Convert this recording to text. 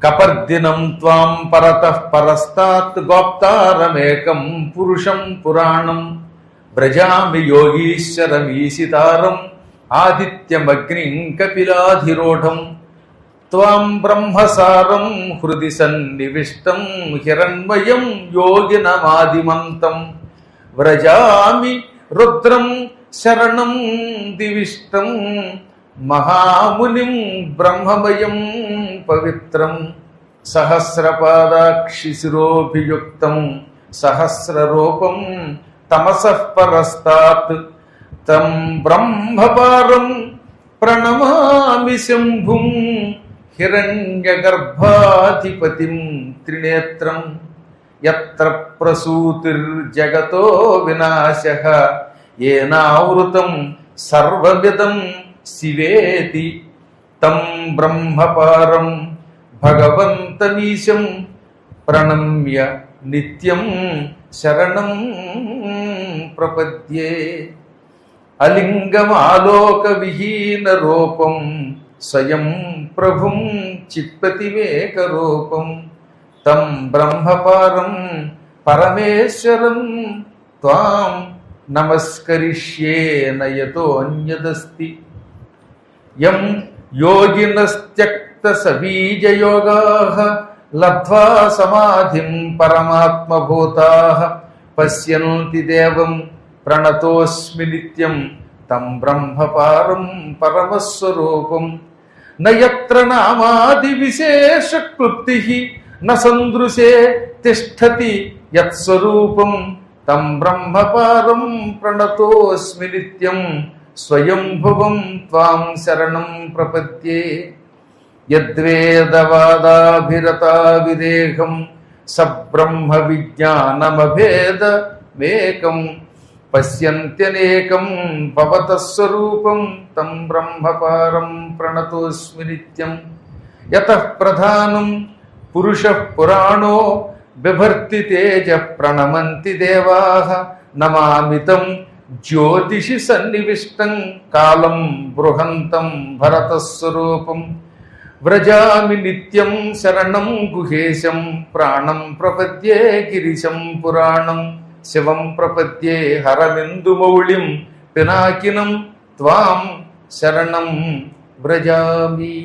కపర్దినం త్వాం పరతః పరస్తాత్ గోప్తారమేకం పురుషం పురాణం వ్రజామి యోగీశ్వరమీశితారం ఆదిత్యమగ్నిం కపిలాధిరోఢం త్వాం బ్రహ్మసారం హృది సన్నివిష్టం హిరణ్మయం యోగినమాదిమంతం వ్రజామి రుద్రం శరణం దివిష్టం మహామునిం బ్రహ్మమయం పవిత్రం సహస్రపాదాక్షి శిరోభియుక్తం సహస్రరూపం తమసః పరస్తాత్ తం బ్రహ్మపారం ప్రణమామి శంభుం హిరణ్యగర్భాధిపతిం త్రినేత్రం యత్ర ప్రసూతిర్జగతో వినాశః ఏనావృతం సర్వవిదం శివేతి తం బ్రహ్మపారం భగవంతమీశం ప్రణమ్య నిత్యం శరణం ప్రపద్యే. అలింగమాలోక విహీన రూపం స్వయం ప్రభుం చిప్పతిమేక రూపం తం బ్రహ్మపారం పరమేశ్వరం త్వాం నమస్కరిష్యే నయతో అన్యదస్తి. యం యోగినస్త్యక్త సబీజయోగాః లబ్ధ్వా సమాధిం పరమాత్మభూతాః పశ్యంతి దేవం ప్రణతోస్మి నిత్యం తం బ్రహ్మపారం పరమస్వరూపం. నయత్ర నామాది విశేష క్లుప్తిః న సందృశే తిష్ఠతి యత్స్వరూపం తం బ్రహ్మపారం ప్రణతోస్మి నిత్యం స్వయంభువం త్వాం శరణం ప్రపద్యే. యద్వేదవాదాభిరతా విదేహం సబ్రహ్మ విజ్ఞానమభేదమేకం పశ్యంత్యనేకం భవతః స్వరూపం తం బ్రహ్మపారం ప్రణతోస్మి నిత్యం. యతః ప్రధానం పురుషః పురాణో బిభర్తి తేజ ప్రణమంతి దేవాః నమామితం జ్యోతిషి సన్నివిష్టం కాలం బృహంతం భరతస్వరూపం. వ్రజామి నిత్యం శరణం గుహేశం ప్రాణం ప్రపద్యే గిరిశం పురాణం శివం ప్రపద్యే హరమిందుమౌళిం పినాకినం త్వాం శరణం వ్రజామి.